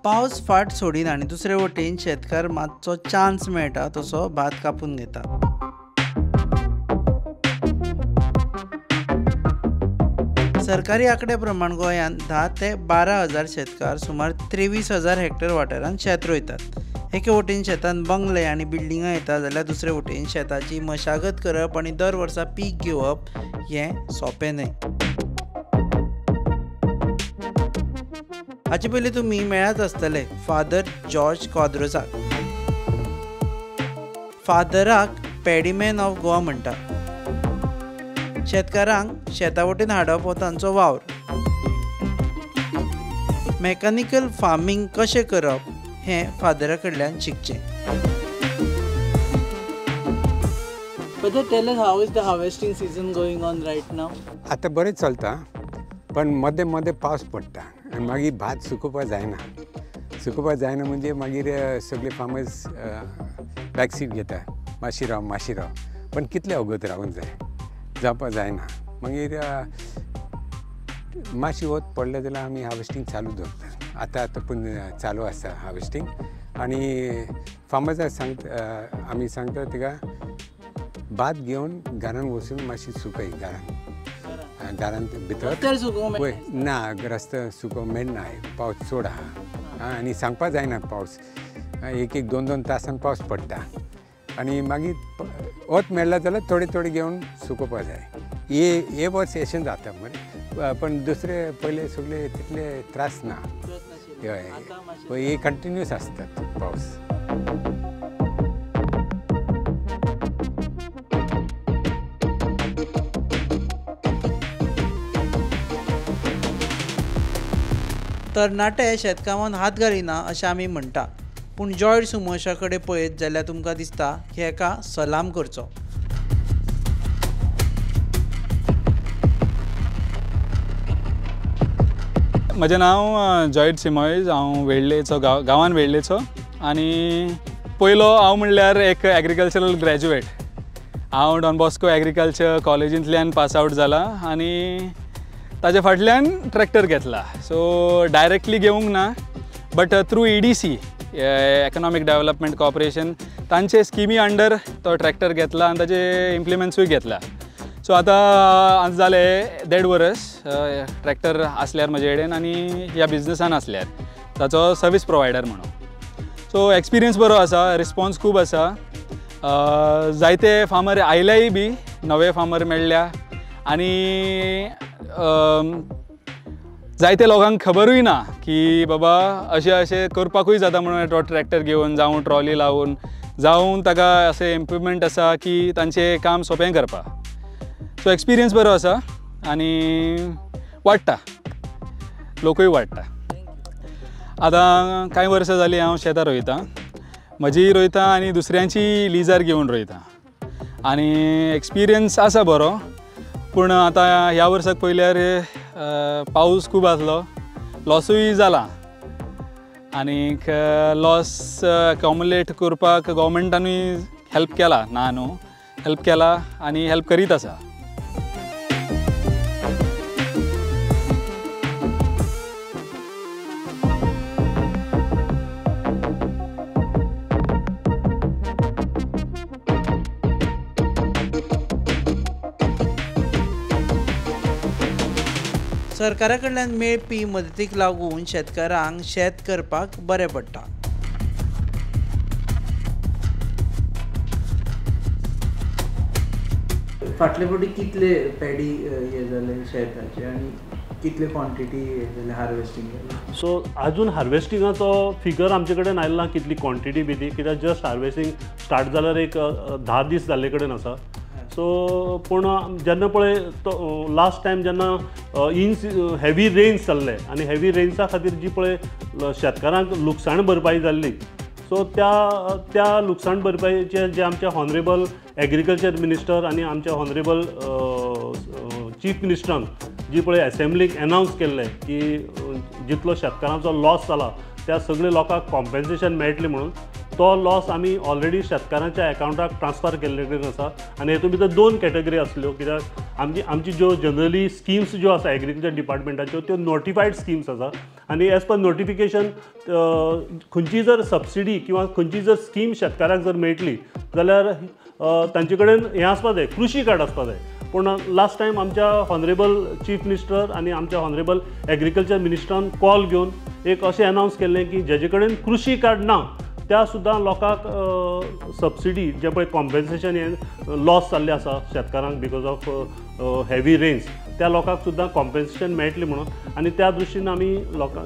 पावस फाट सोडीना आनी दुसरे वटेन शेतकार मातसो चान्स मेळटा तसो भात कापून घेता. सरकारी आंकडे प्रमाण गोंयांत 10 ते 12,000 शेतकार सुमार 23,000 हेक्टर वाठारांत शेत रोयतात. एके वटेन शेतांत बंगले आनी बिल्डिंगां येता जाल्यार दुसरे वटेन शेताची मशागत करप आनी दर वर्सा पीक घेवप हें सोंपें न्हय. हाचे पयलीं तुमी मेळ्ळ्याच आसतले फादर जॉर्ज क्वाद्रोसाक. फादराक पॅडीमॅन ऑफ गोवा म्हणटा. शेतकारांक शेता वटेन हाडप हो तांचो वावर. मॅकॅनिकल फार्मींग कशें करप हें फादरा कडल्यान शिकचें. But tell us, how is the harvesting season going on right now? आता बरें चलता, पण मदें मदें पावस पडटा आनी मागीर भात सुकोवपा जायना म्हणजे मागीर सगळे फार्मर्स बॅकसीट घेता. मातशी राव पण कितले वगत रावूंक जावपा जायना. मागीर मातशी वत पडले जाल्यार आमी हार्वेस्टींग चालू दवरता. आतां पूण चालू आसा हार्वेस्टींग आनी फार्मर्साक आमी सांगता तिका भात घेवन घरान वचून मातशी सुकय घरान भितर पळय ना रस्तो सुको मेळना पावस चड आहा आनी सांगपा जायना पावस एक 2 तासान पावस पडटा आनी मागीर वत मेळ्ळा जाल्यार थोडे घेवन सुकोवपा जाय. हे वर्स अशें जाता मरे पण दुसरे पयले सगळे तितले त्रास ना. हय हे कंटिन्यूस आसतात पावस. तरणाटे शेतकामांत हात घालिना अशें आमी म्हणटा, पूण जॉर्ज सुमोशा कडेन पळयत जाल्यार तुमकां दिसता की हेका सलाम करचो. म्हजें नांव जॉयड सिमोयज. हांव वेळ्ळेचो गांवांत वेळ्ळेचो आनी पयलो हांव म्हणल्यार एक एग्रीकल्चरल ग्रॅज्युएट. हांव डॉन बॉस्को एग्रीकल्चर कॉलेजींतल्यान पास आवट जाला आनी ताजे फाटल्यान ट्रॅक्टर घेतला. सो डायरेक्टली घेवंक ना but through EDC economic development corporation तांचे स्किमी अंडर तो ट्रॅक्टर घेतला आनी ताजे इम्प्लिमेंट्सूय घेतला. सो आतां जाले 1.5 वर्स ट्रॅक्टर आसल्यार म्हजे कडेन आनी ह्या बिजनसान आसल्यार ताचो सर्वीस प्रोवायडर म्हणून. सो एक्सपिरियन्स बरो आसा, रिस्पॉन्स खूब आसा. जायते फार्मर आयल्याय बी नवे फार्मर मेळ्ळ्या आनी जायते लोकांक खबरूय ना की बाबा अशें करपाकूय जाता म्हणून तो ट्रॅक्टर घेवन जावं ट्रॉली लावून जावं ताका अशें इम्प्रुवमेंट आसा की तांचें काम सोंपें करपाक. सो एक्सपिरियन्स बरो आसा आनी वाडटा, लोकूय वाडटा. आतां कांय वर्सां जालीं हांव शेतां रोयतां. म्हजी रोयतां आनी दुसऱ्यांची लिजार घेवन रोयतां आनी एक्सपिरियन्स आसा बरो. पूण आतां ह्या वर्साक पयल्यार पावस खूब आसलो, लॉसूय जाला आनीक लॉस अकोमोडेट करपाक गव्हर्मेंटानूय हेल्प केला, ना न्हू हेल्प केला आनी हेल्प करीत आसा. सरकारा कडल्यान मेळपी मदतीक लागून शेतकारांक शेत करपाक बरें पडटा. फाटले फावटी कितले पॅडी हे जाले शेताचे आनी कितले क्वॉन्टिटी हे जाले हार्वेस्टिंग? सो अजून हार्वेस्टिंगाचो फिगर आमचे कडेन आयलो ना कितली क्वॉन्टिटी बी ती, कित्याक जस्ट हार्वेस्टिंग स्टार्ट जाल्यार एक 10 दीस जाल्ले कडेन आसा. सो पूण जेन्ना पळय तो लास्ट टायम जेन्ना हेवी रेन्स जाल्ले आनी हेवी रेन्सा खातीर जी पळय शेतकारांक लुकसाण भरपाई जाल्ली, सो त्या लुकसाण भरपाईचे जे आमचे हॉनरेबल एग्रीकल्चर मिनिस्टर आनी आमचे हॉनरेबल चीफ मिनिस्टरान जी पळय असेंब्लीक एनावन्स केल्लें की जितलो शेतकारांचो लॉस जाला त्या सगळ्या लोकांक कॉम्पेन्सेशन मेळटलें म्हणून तो लॉस आमी ऑलरेडी शेतकारांच्या अकाउंटाक ट्रान्सफर केल्ले कडेन आसा आनी हेतून भितर 2 कॅटेगरी आसल्यो कित्याक आमची ज्यो जनरली स्किम्स ज्यो आसा एग्रीकल्चर डिपार्टमेंटाच्यो त्यो नोटिफायड स्किम्स आसा आनी एज पर नोटिफिकेशन खंयची जर सबसिडी किंवा खंयची जर स्कीम शेतकाराक जर मेळटली जाल्यार तांचे कडेन हें आसपा जाय कृशी कार्ड आसपा जाय पूण लास्ट टायम आमच्या हॉनरेबल चीफ मिनिस्टर आनी आमच्या हॉनरेबल एग्रीकल्चर मिनिस्टरान कॉल घेवन एक अशें अनावन्स केल्लें की जेजे कडेन कृशी कार्ड ना त्या सुद्दां लोकांक सबसिडी जे पळय कॉम्पेन्सेशन हें लॉस जाल्लें आसा शेतकारांक बिकॉज ऑफ हेवी रेन्स त्या लोकांक सुद्दां कॉम्पेन्सेशन मेळटलें म्हणून आनी त्या दृश्टीन आमी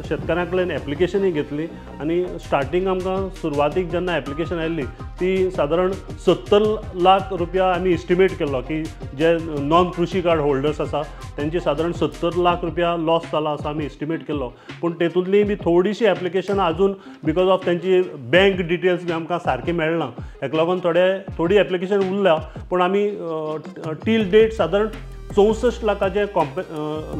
शेतकारां कडल्यान एप्लिकेशनूय घेतली आनी स्टार्टींग आमकां सुरवातीक जेन्ना एप्लिकेशन आयिल्ली ती सादारण 70 लाख रुपया आमी इस्टिमेट केल्लो की जे नॉन कृशी कार्ड होल्डर्स आसा तेंची सादारण 70 लाख रुपया लॉस जाला असो आमी इस्टिमेट केल्लो पूण तेतूंतली बी थोडीशी एप्लिकेशनां आजून बिकॉज ऑफ तेंची बँक डिटेल्स बी आमकां सारके मेळना हेका लागून थोडी एप्लिकेशन उरल्या पूण आमी टील डेट सादारण 64 लाखाचे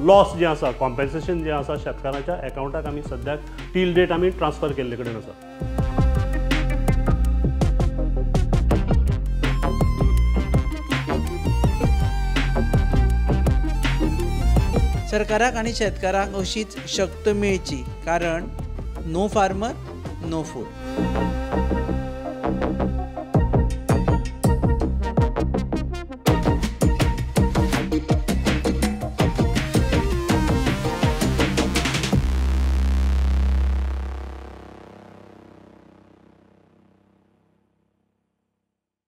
लॉस जे आसा कॉम्पेन्सेशन जे आसा शेतकारांच्या अकाउंटाक आमी सद्याक टील डेट आमी ट्रान्सफर केल्ले कडेन आसा. सरकाराक आनी शेतकाराक अशीच शक्त मेळची कारण नो फार्मर नो फूड.